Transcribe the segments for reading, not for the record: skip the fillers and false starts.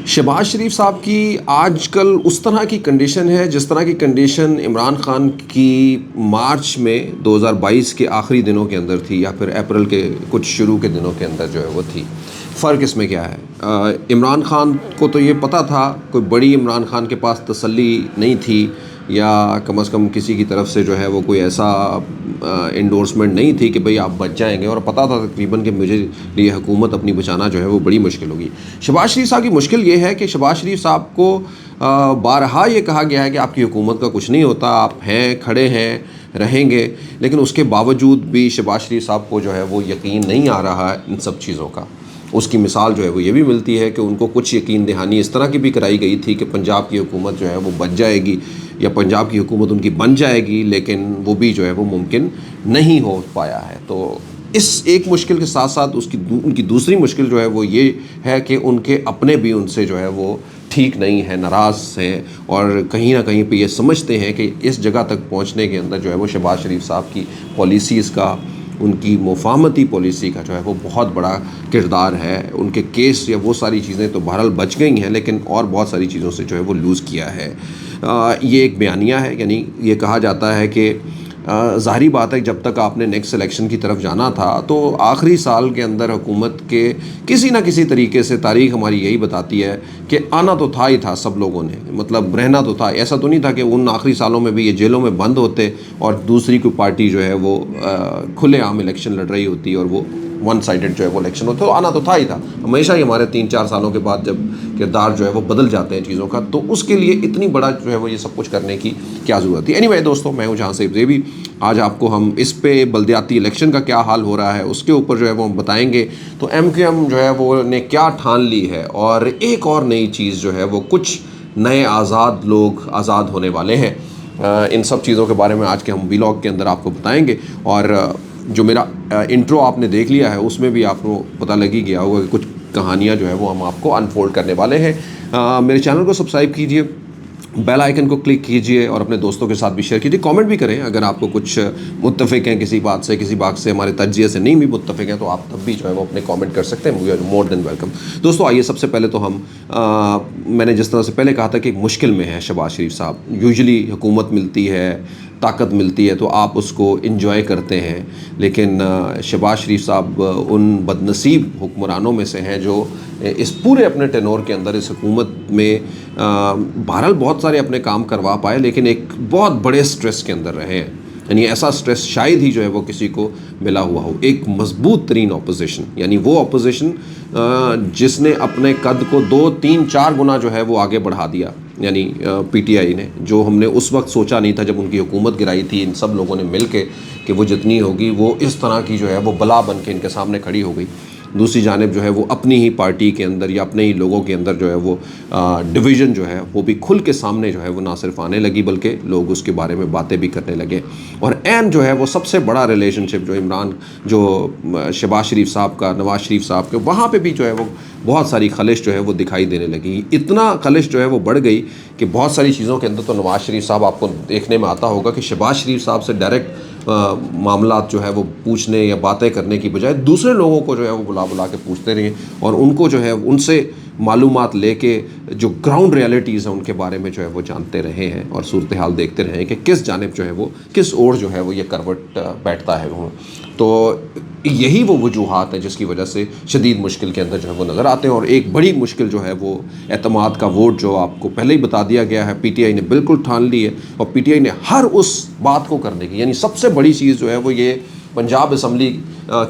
شہباز شریف صاحب کی آج کل اس طرح کی کنڈیشن ہے جس طرح کی کنڈیشن عمران خان کی مارچ میں 2022 کے آخری دنوں کے اندر تھی یا پھر اپریل کے کچھ شروع کے دنوں کے اندر جو ہے وہ تھی۔ فرق اس میں کیا ہے؟ عمران خان کو تو یہ پتہ تھا، کوئی بڑی عمران خان کے پاس تسلی نہیں تھی یا کم از کم کسی کی طرف سے جو ہے وہ کوئی ایسا انڈورسمنٹ نہیں تھی کہ بھئی آپ بچ جائیں گے، اور پتہ تھا تقریباً کہ مجھے یہ حکومت اپنی بچانا جو ہے وہ بڑی مشکل ہوگی۔ شہباز شریف صاحب کی مشکل یہ ہے کہ شہباز شریف صاحب کو بارہا یہ کہا گیا ہے کہ آپ کی حکومت کا کچھ نہیں ہوتا، آپ ہیں، کھڑے ہیں، رہیں گے، لیکن اس کے باوجود بھی شہباز شریف صاحب کو جو ہے وہ یقین نہیں آ رہا ہے ان سب چیزوں کا۔ اس کی مثال جو ہے وہ یہ بھی ملتی ہے کہ ان کو کچھ یقین دہانی اس طرح کی بھی کرائی گئی تھی کہ پنجاب کی حکومت جو ہے وہ بچ جائے گی یا پنجاب کی حکومت ان کی بن جائے گی، لیکن وہ بھی جو ہے وہ ممکن نہیں ہو پایا ہے۔ تو اس ایک مشکل کے ساتھ ساتھ ان کی دوسری مشکل جو ہے وہ یہ ہے کہ ان کے اپنے بھی ان سے جو ہے وہ ٹھیک نہیں ہے، ناراض ہیں، اور کہیں نہ کہیں پہ یہ سمجھتے ہیں کہ اس جگہ تک پہنچنے کے اندر جو ہے وہ شہباز شریف صاحب کی پالیسیز کا، ان کی مفاہمتی پالیسی کا جو ہے وہ بہت بڑا کردار ہے۔ ان کے کیس یا وہ ساری چیزیں تو بہرحال بچ گئی ہیں، لیکن اور بہت ساری چیزوں سے جو ہے وہ لوز کیا ہے۔ یہ ایک بیانیہ ہے، یعنی یہ کہا جاتا ہے کہ ظاہری بات ہے جب تک آپ نے نیکسٹ الیکشن کی طرف جانا تھا تو آخری سال کے اندر حکومت کے کسی نہ کسی طریقے سے، تاریخ ہماری یہی بتاتی ہے کہ آنا تو تھا ہی تھا، سب لوگوں نے مطلب رہنا تو تھا۔ ایسا تو نہیں تھا کہ ان آخری سالوں میں بھی یہ جیلوں میں بند ہوتے اور دوسری کوئی پارٹی جو ہے وہ کھلے عام الیکشن لڑ رہی ہوتی اور وہ ون سائیڈڈ جو ہے وہ الیکشن ہوتا ہے۔ تو آنا تو تھا ہی تھا، ہمیشہ ہی ہمارے 3-4 سالوں کے بعد جب کردار جو ہے وہ بدل جاتے ہیں چیزوں کا، تو اس کے لیے اتنی بڑا جو ہے وہ یہ سب کچھ کرنے کی کیا ضرورت تھی۔ اینی وے دوستوں، میں ہوں جہاں سے زیبی، آج آپ کو ہم اس پہ بلدیاتی الیکشن کا کیا حال ہو رہا ہے اس کے اوپر جو ہے وہ ہم بتائیں گے۔ تو ایم کیو ایم جو ہے وہ نے کیا ٹھان لی ہے، اور ایک اور نئی چیز جو ہے وہ کچھ نئے آزاد لوگ آزاد ہونے والے ہیں، ان سب چیزوں کے بارے میں آج کے ہم ویلاگ کے اندر آپ کو بتائیں گے۔ اور جو میرا انٹرو آپ نے دیکھ لیا ہے اس میں بھی آپ کو پتہ لگ ہی گیا ہوگا کہ کچھ کہانیاں جو ہے وہ ہم آپ کو انفولڈ کرنے والے ہیں۔ میرے چینل کو سبسکرائب کیجئے، بیل آئیکن کو کلک کیجئے اور اپنے دوستوں کے ساتھ بھی شیئر کیجئے، کامنٹ بھی کریں اگر آپ کو کچھ متفق ہیں کسی بات سے، کسی بات سے ہمارے تجزیے سے نہیں بھی متفق ہیں تو آپ تب بھی جو ہے وہ اپنے کامنٹ کر سکتے ہیں، مور دین ویلکم۔ دوستو آئیے سب سے پہلے تو ہم میں نے جس طرح سے پہلے کہا تھا کہ ایک مشکل میں ہے شہباز شریف صاحب۔ یوزلی حکومت ملتی ہے، طاقت ملتی ہے تو آپ اس کو انجوائے کرتے ہیں، لیکن شہباز شریف صاحب ان بد نصیب حکمرانوں میں سے ہیں جو اس پورے اپنے ٹینور کے اندر اس حکومت میں بہرحال بہت سارے اپنے کام کروا پائے، لیکن ایک بہت بڑے سٹریس کے اندر رہے ہیں۔ یعنی ایسا سٹریس شاید ہی جو ہے وہ کسی کو ملا ہوا ہو۔ ایک مضبوط ترین اپوزیشن، یعنی وہ اپوزیشن جس نے اپنے قد کو 2-3-4 گنا جو ہے وہ آگے بڑھا دیا، یعنی پی ٹی آئی نے، جو ہم نے اس وقت سوچا نہیں تھا جب ان کی حکومت گرائی تھی ان سب لوگوں نے مل کے کہ وہ جتنی ہوگی وہ اس طرح کی جو ہے وہ بلا بن کے ان کے سامنے کھڑی ہو گئی۔ دوسری جانب جو ہے وہ اپنی ہی پارٹی کے اندر یا اپنے ہی لوگوں کے اندر جو ہے وہ ڈویژن جو ہے وہ بھی کھل کے سامنے جو ہے وہ نہ صرف آنے لگی بلکہ لوگ اس کے بارے میں باتیں بھی کرنے لگے۔ اور عین جو ہے وہ سب سے بڑا ریلیشن شپ جو شہباز شریف صاحب کا نواز شریف صاحب کے، وہاں پہ بھی جو ہے وہ بہت ساری خلش جو ہے وہ دکھائی دینے لگی۔ اتنا خلش جو ہے وہ بڑھ گئی کہ بہت ساری چیزوں کے اندر تو نواز شریف صاحب آپ کو دیکھنے میں آتا ہوگا کہ شہباز شریف صاحب سے ڈائریکٹ معاملات جو ہے وہ پوچھنے یا باتیں کرنے کی بجائے دوسرے لوگوں کو جو ہے وہ بلا کے پوچھتے رہے، اور ان کو جو ہے ان سے معلومات لے کے جو گراؤنڈ ریالٹیز ہیں ان کے بارے میں جو ہے وہ جانتے رہے ہیں اور صورتحال دیکھتے رہے ہیں کہ کس جانب جو ہے وہ کس اور جو ہے وہ یہ کروٹ بیٹھتا ہے وہ۔ تو یہی وہ وجوہات ہیں جس کی وجہ سے شدید مشکل کے اندر جو ہے وہ نظر آتے ہیں، اور ایک بڑی مشکل جو ہے وہ اعتماد کا ووٹ جو آپ کو پہلے ہی بتا دیا گیا ہے، پی ٹی آئی نے بالکل ٹھان لی ہے، اور پی ٹی آئی نے ہر اس بات کو کرنے کی، یعنی سب سے بڑی چیز جو ہے وہ یہ پنجاب اسمبلی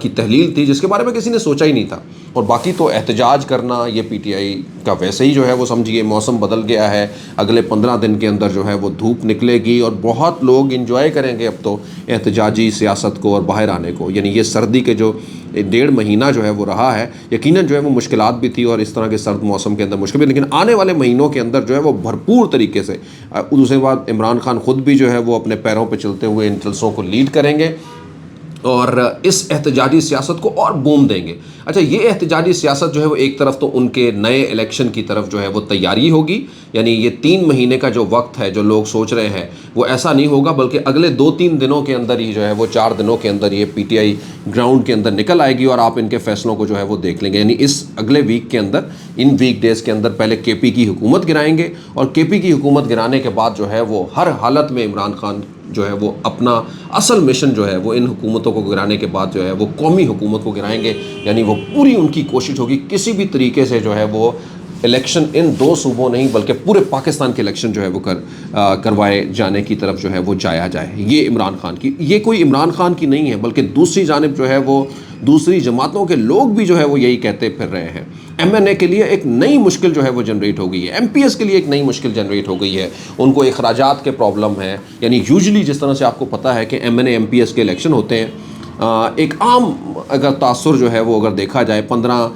کی تحلیل تھی جس کے بارے میں کسی نے سوچا ہی نہیں تھا، اور باقی تو احتجاج کرنا یہ پی ٹی آئی کا ویسے ہی جو ہے وہ سمجھیے موسم بدل گیا ہے۔ اگلے 15 دن کے اندر جو ہے وہ دھوپ نکلے گی اور بہت لوگ انجوائے کریں گے اب تو احتجاجی سیاست کو اور باہر آنے کو۔ یعنی یہ سردی کے جو 1.5 مہینہ جو ہے وہ رہا ہے، یقیناً جو ہے وہ مشکلات بھی تھی اور اس طرح کے سرد موسم کے اندر مشکل بھی، لیکن آنے والے مہینوں کے اندر جو ہے وہ بھرپور طریقے سے دوسری بات عمران خان خود بھی جو ہے وہ اپنے پیروں پہ چلتے ہوئے ان جلسوں کو لیڈ کریں گے، اور اس احتجاجی سیاست کو اور بوم دیں گے. اچھا یہ احتجاجی سیاست جو ہے وہ ایک طرف تو ان کے نئے الیکشن کی طرف جو ہے وہ تیاری ہوگی, یعنی یہ 3 مہینے کا جو وقت ہے جو لوگ سوچ رہے ہیں وہ ایسا نہیں ہوگا, بلکہ اگلے 2-3 دنوں کے اندر ہی جو ہے وہ 4 دنوں کے اندر یہ پی ٹی آئی گراؤنڈ کے اندر نکل آئے گی اور آپ ان کے فیصلوں کو جو ہے وہ دیکھ لیں گے. یعنی اس اگلے ویک کے اندر, ان ویک ڈیز کے اندر پہلے کے پی کی حکومت گرائیں گے, اور کے پی کی حکومت گرانے کے بعد جو ہے وہ ہر حالت میں عمران خان جو ہے وہ اپنا اصل مشن جو ہے وہ ان حکومتوں کو گرانے کے بعد جو ہے وہ قومی حکومت کو گرائیں گے. یعنی وہ پوری ان کی کوشش ہوگی کسی بھی طریقے سے جو ہے وہ الیکشن ان 2 صوبوں نہیں بلکہ پورے پاکستان کے الیکشن جو ہے وہ کروائے جانے کی طرف جو ہے وہ جایا جائے. یہ عمران خان کی, یہ کوئی عمران خان کی نہیں ہے, بلکہ دوسری جانب جو ہے وہ دوسری جماعتوں کے لوگ بھی جو ہے وہ یہی کہتے پھر رہے ہیں. ایم این اے کے لیے ایک نئی مشکل جو ہے وہ جنریٹ ہو گئی ہے, ایم پی ایس کے لیے ایک نئی مشکل جنریٹ ہو گئی ہے. ان کو اخراجات کے پرابلم ہے. یعنی یوزلی جس طرح سے آپ کو پتہ ہے کہ M N A M P S کے الیکشن ہوتے ہیں, ایک عام اگر تاثر جو ہے وہ اگر دیکھا جائے 15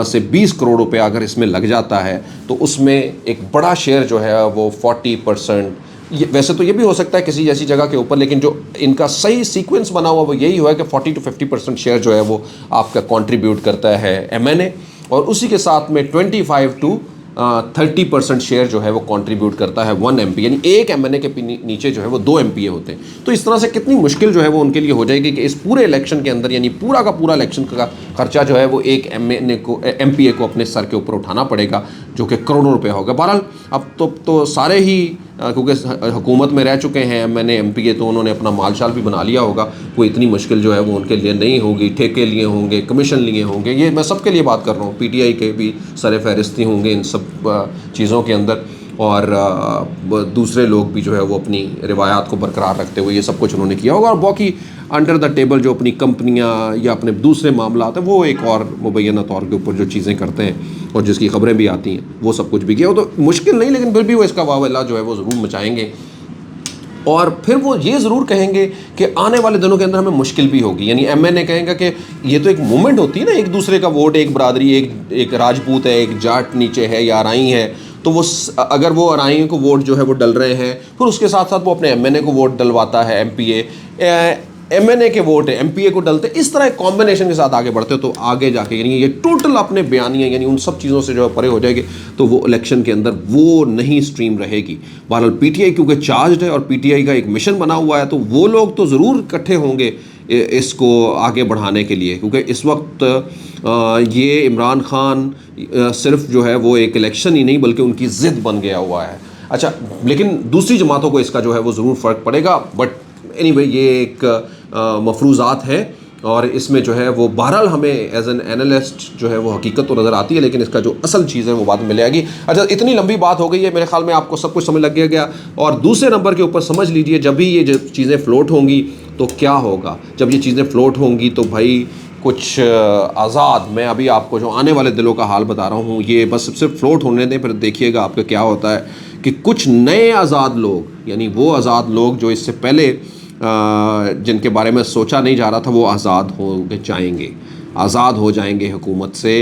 سے 20 کروڑ روپے اگر اس میں لگ جاتا ہے تو اس میں ایک بڑا شیئر جو ہے وہ 40%. ویسے تو یہ بھی ہو سکتا ہے کسی جیسی جگہ کے اوپر, لیکن جو ان کا صحیح سیکوینس بنا ہوا وہ یہی ہوا ہے کہ 40 to 50% شیئر جو ہے وہ آپ کا کنٹریبیوٹ کرتا ہے ایم این اے, اور اسی کے ساتھ میں 25 to 30% شیئر جو ہے وہ کنٹریبیوٹ کرتا ہے 1 ایم پی. یعنی ایک ایم این اے کے نیچے جو ہے وہ 2 ایم پی اے ہوتے ہیں. تو اس طرح سے کتنی مشکل جو ہے وہ ان کے لیے ہو جائے گی کہ اس پورے الیکشن کے اندر, یعنی پورا کا پورا الیکشن کا خرچہ جو ہے وہ ایک ایم پی اے کو اپنے سر کے اوپر اٹھانا پڑے گا, جو کہ کروڑوں روپے ہوگا. بہرحال اب تو سارے ہی کیونکہ حکومت میں رہ چکے ہیں M N A M P A, تو انہوں نے اپنا مال شال بھی بنا لیا ہوگا. کوئی اتنی مشکل جو ہے وہ ان کے لیے نہیں ہوگی. ٹھیکے لیے ہوں گے, کمیشن لیے ہوں گے, یہ میں سب کے لیے بات کر رہا ہوں. پی ٹی آئی کے بھی سر فہرستی ہوں گے ان سب چیزوں کے اندر, اور دوسرے لوگ بھی جو ہے وہ اپنی روایات کو برقرار رکھتے ہوئے یہ سب کچھ انہوں نے کیا ہوگا. اور باقی انڈر دا ٹیبل جو اپنی کمپنیاں یا اپنے دوسرے معاملات ہیں وہ ایک اور مبینہ طور کے اوپر جو چیزیں کرتے ہیں اور جس کی خبریں بھی آتی ہیں وہ سب کچھ بھی کیا. وہ تو مشکل نہیں, لیکن پھر بھی وہ اس کا واویلا جو ہے وہ ضرور مچائیں گے. اور پھر وہ یہ ضرور کہیں گے کہ آنے والے دنوں کے اندر ہمیں مشکل بھی ہوگی. یعنی ایم این اے کہیں گا کہ یہ تو ایک موومنٹ ہوتی ہے نا, ایک دوسرے کا ووٹ, ایک برادری, ایک راجپوت ہے, ایک جاٹ نیچے ہے یا ارائی ہے, تو وہ اگر وہ ارائیوں کو ووٹ جو ہے وہ ڈل رہے ہیں, پھر اس کے ساتھ ساتھ وہ اپنے ایم این اے کو ووٹ ڈلواتا ہے, M P A M N A کے ووٹ ہے ایم پی اے کو ڈلتے, اس طرح ایک کمبینیشن کے ساتھ آگے بڑھتے تو آگے جا کے یعنی یہ ٹوٹل اپنے بیانیہ یعنی ان سب چیزوں سے جو ہے پرے ہو جائے گی, تو وہ الیکشن کے اندر وہ نہیں سٹریم رہے گی. بہرحال پی ٹی آئی کیونکہ چارجڈ ہے اور پی ٹی آئی کا ایک مشن بنا ہوا ہے, تو وہ لوگ تو ضرور اکٹھے ہوں گے اس کو آگے بڑھانے کے لیے, کیونکہ اس وقت یہ عمران خان صرف جو ہے وہ ایک الیکشن ہی نہیں بلکہ ان کی ضد بن گیا ہوا ہے. اچھا لیکن دوسری جماعتوں کو اس کا جو ہے وہ ضرور فرق پڑے گا, بٹ اینی وے یہ ایک مفروضات ہیں اور اس میں جو ہے وہ بہرحال ہمیں ایز این اینالسٹ جو ہے وہ حقیقت تو نظر آتی ہے, لیکن اس کا جو اصل چیز ہے وہ بعد میں ملے گی. اچھا اتنی لمبی بات ہو گئی ہے, میرے خیال میں آپ کو سب کچھ سمجھ لگ گیا. اور دوسرے نمبر کے اوپر سمجھ لیجئے جب بھی یہ چیزیں فلوٹ ہوں گی تو کیا ہوگا. جب یہ چیزیں فلوٹ ہوں گی تو بھائی کچھ آزاد, میں ابھی آپ کو جو آنے والے دلوں کا حال بتا رہا ہوں, یہ بس صرف فلوٹ ہونے دیں, پھر دیکھیے گا آپ کا کیا ہوتا ہے کہ کچھ نئے آزاد لوگ, یعنی وہ آزاد لوگ جو اس سے پہلے جن کے بارے میں سوچا نہیں جا رہا تھا, وہ آزاد ہو جائیں گے, آزاد ہو جائیں گے حکومت سے.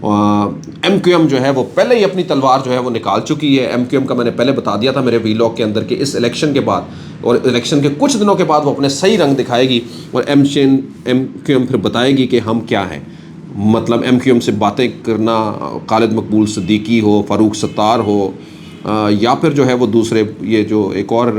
ایم کیو ایم جو ہے وہ پہلے ہی اپنی تلوار جو ہے وہ نکال چکی ہے. ایم کیو ایم کا میں نے پہلے بتا دیا تھا میرے ویلاگ کے اندر کہ اس الیکشن کے بعد اور الیکشن کے کچھ دنوں کے بعد وہ اپنے صحیح رنگ دکھائے گی, اور ایم کیو ایم پھر بتائے گی کہ ہم کیا ہیں. مطلب ایم کیو ایم سے باتیں کرنا خالد مقبول صدیقی ہو, فاروق ستار ہو, یا پھر جو ہے وہ دوسرے یہ جو ایک اور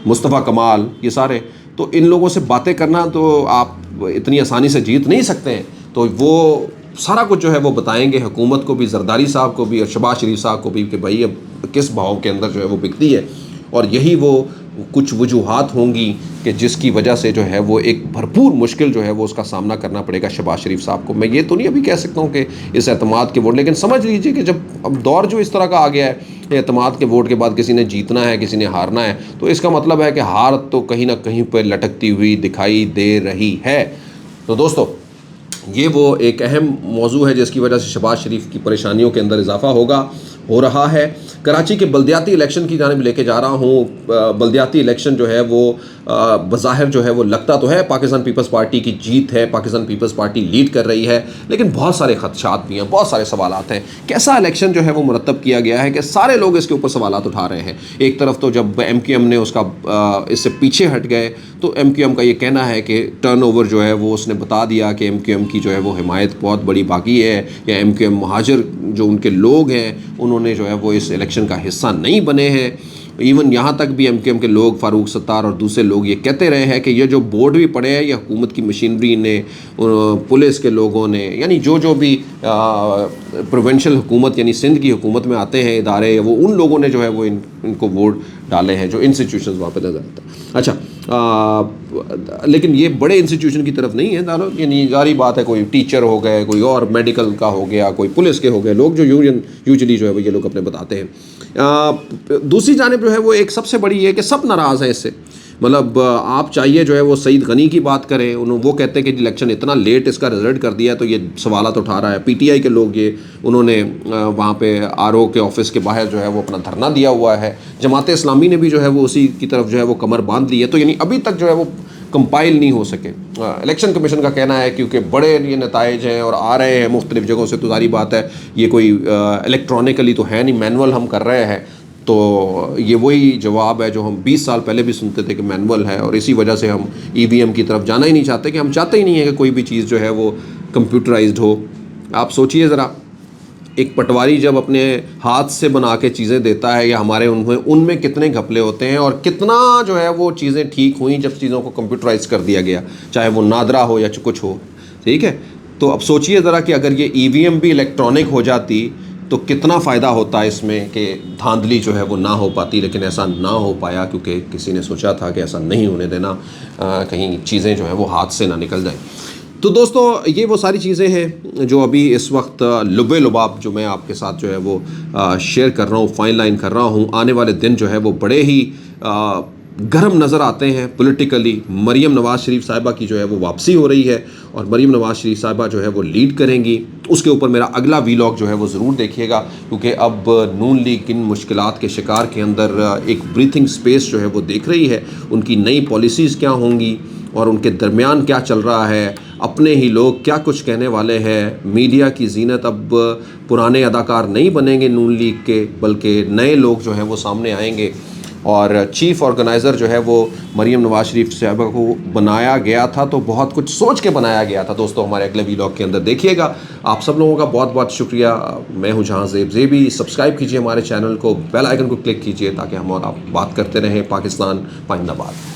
مصطفیٰ کمال, یہ سارے, تو ان لوگوں سے باتیں کرنا تو آپ اتنی آسانی سے جیت نہیں سکتے ہیں. تو وہ سارا کچھ جو ہے وہ بتائیں گے حکومت کو بھی, زرداری صاحب کو بھی اور شہباز شریف صاحب کو بھی کہ بھائی اب کس بھاؤ کے اندر جو ہے وہ بکتی ہے. اور یہی وہ کچھ وجوہات ہوں گی کہ جس کی وجہ سے جو ہے وہ ایک بھرپور مشکل جو ہے وہ اس کا سامنا کرنا پڑے گا شہباز شریف صاحب کو. میں یہ تو نہیں ابھی کہہ سکتا ہوں کہ اس اعتماد کے ووٹ, لیکن سمجھ لیجئے کہ جب اب دور جو اس طرح کا آ گیا ہے, اعتماد کے ووٹ کے بعد کسی نے جیتنا ہے کسی نے ہارنا ہے, تو اس کا مطلب ہے کہ ہار تو کہیں نہ کہیں پہ لٹکتی ہوئی دکھائی دے رہی ہے. تو دوستو یہ وہ ایک اہم موضوع ہے جس کی وجہ سے شہباز شریف کی پریشانیوں کے اندر اضافہ ہو رہا ہے. کراچی کے بلدیاتی الیکشن کی جانب لے کے جا رہا ہوں. بلدیاتی الیکشن جو ہے وہ بظاہر جو ہے وہ لگتا تو ہے پاکستان پیپلز پارٹی کی جیت ہے, پاکستان پیپلز پارٹی لیڈ کر رہی ہے, لیکن بہت سارے خدشات بھی ہیں, بہت سارے سوالات ہیں. کیسا الیکشن جو ہے وہ مرتب کیا گیا ہے کہ سارے لوگ اس کے اوپر سوالات اٹھا رہے ہیں. ایک طرف تو جب ایم کیو ایم نے اس کا اس سے پیچھے ہٹ گئے تو ایم کیو ایم کا یہ کہنا ہے کہ ٹرن اوور جو ہے وہ اس نے بتا دیا کہ ایم کیو ایم کی جو ہے وہ حمایت بہت بڑی باقی ہے, یا ایم کیو ایم مہاجر جو ان کے لوگ ہیں انہوں نے جو ہے وہ اس الیکشن کا حصہ نہیں بنے ہیں. ایون یہاں تک بھی ایم کیو ایم کے لوگ, فاروق ستار اور دوسرے لوگ یہ کہتے رہے ہیں کہ یہ جو بورڈ بھی پڑے ہیں یہ حکومت کی مشینری نے, پولیس کے لوگوں نے, یعنی جو بھی پروونشل حکومت یعنی سندھ کی حکومت میں آتے ہیں ادارے, وہ ان لوگوں نے جو ہے وہ ان کو ووٹ ڈالے ہیں جو انسٹیٹیوشنز وہاں پہ نظر آتا ہے. اچھا لیکن یہ بڑے انسٹیٹیوشن کی طرف نہیں ہے تعلق, یعنی ظاہری بات ہے کوئی ٹیچر ہو گئے, کوئی اور میڈیکل کا ہو گیا, کوئی پولیس کے ہو گئے لوگ جو یوزلی جو ہے وہ یہ لوگ اپنے بتاتے ہیں. دوسری جانب جو ہے وہ ایک سب سے بڑی یہ ہے کہ سب ناراض ہیں اس سے. مطلب آپ چاہیے جو ہے وہ سعید غنی کی بات کریں, وہ کہتے ہیں کہ الیکشن اتنا لیٹ اس کا رزلٹ کر دیا تو یہ سوالات اٹھا رہا ہے. پی ٹی آئی کے لوگ انہوں نے وہاں پہ آر او کے آفس کے باہر جو ہے وہ اپنا دھرنا دیا ہوا ہے. جماعت اسلامی نے بھی جو ہے وہ اسی کی طرف جو ہے وہ کمر باندھ لی ہے. تو یعنی ابھی تک جو ہے وہ کمپائل نہیں ہو سکے. الیکشن کمیشن کا کہنا ہے کیونکہ بڑے یہ نتائج ہیں اور آ رہے ہیں مختلف جگہوں سے, تو ظاہری بات ہے یہ کوئی الیکٹرانکلی تو ہے نہیں, مینول ہم کر رہے ہیں. تو یہ وہی جواب ہے جو ہم 20 سال پہلے بھی سنتے تھے کہ مینول ہے, اور اسی وجہ سے ہم ای وی ایم کی طرف جانا ہی نہیں چاہتے, کہ ہم چاہتے ہی نہیں ہیں کہ کوئی بھی چیز جو ہے وہ کمپیوٹرائزڈ ہو. آپ سوچئے ذرا, ایک پٹواری جب اپنے ہاتھ سے بنا کے چیزیں دیتا ہے یا ہمارے ان میں کتنے گھپلے ہوتے ہیں, اور کتنا جو ہے وہ چیزیں ٹھیک ہوئیں جب چیزوں کو کمپیوٹرائز کر دیا گیا, چاہے وہ نادرا ہو یا کچھ ہو. ٹھیک ہے, تو اب سوچئے ذرا کہ اگر یہ ای وی ایم بھی الیکٹرانک ہو جاتی تو کتنا فائدہ ہوتا ہے اس میں, کہ دھاندلی جو ہے وہ نہ ہو پاتی. لیکن ایسا نہ ہو پایا کیونکہ کسی نے سوچا تھا کہ ایسا نہیں ہونے دینا, کہیں چیزیں جو ہیں وہ ہاتھ سے نہ نکل جائیں. تو دوستو یہ وہ ساری چیزیں ہیں جو ابھی اس وقت لب لباب جو میں آپ کے ساتھ جو ہے وہ شیئر کر رہا ہوں, فائن لائن کر رہا ہوں. آنے والے دن جو ہے وہ بڑے ہی گرم نظر آتے ہیں پولیٹیکلی. مریم نواز شریف صاحبہ کی جو ہے وہ واپسی ہو رہی ہے, اور مریم نواز شریف صاحبہ جو ہے وہ لیڈ کریں گی. اس کے اوپر میرا اگلا ویلاگ جو ہے وہ ضرور دیکھیے گا, کیونکہ اب نون لیگ ان مشکلات کے شکار کے اندر ایک بریتھنگ سپیس جو ہے وہ دیکھ رہی ہے. ان کی نئی پالیسیز کیا ہوں گی اور ان کے درمیان کیا چل رہا ہے, اپنے ہی لوگ کیا کچھ کہنے والے ہیں. میڈیا کی زینت اب پرانے اداکار نہیں بنیں گے نون لیگ کے, بلکہ نئے لوگ جو ہیں وہ سامنے آئیں گے. اور چیف آرگنائزر جو ہے وہ مریم نواز شریف صاحبہ کو بنایا گیا تھا تو بہت کچھ سوچ کے بنایا گیا تھا. دوستو ہمارے اگلے ویلاگ کے اندر دیکھیے گا. آپ سب لوگوں کا بہت بہت شکریہ. میں ہوں جہاں زیب زیبی. سبسکرائب کیجئے ہمارے چینل کو, بیل آئیکن کو کلک کیجئے تاکہ ہم اور آپ بات کرتے رہیں. پاکستان پائندہ باد.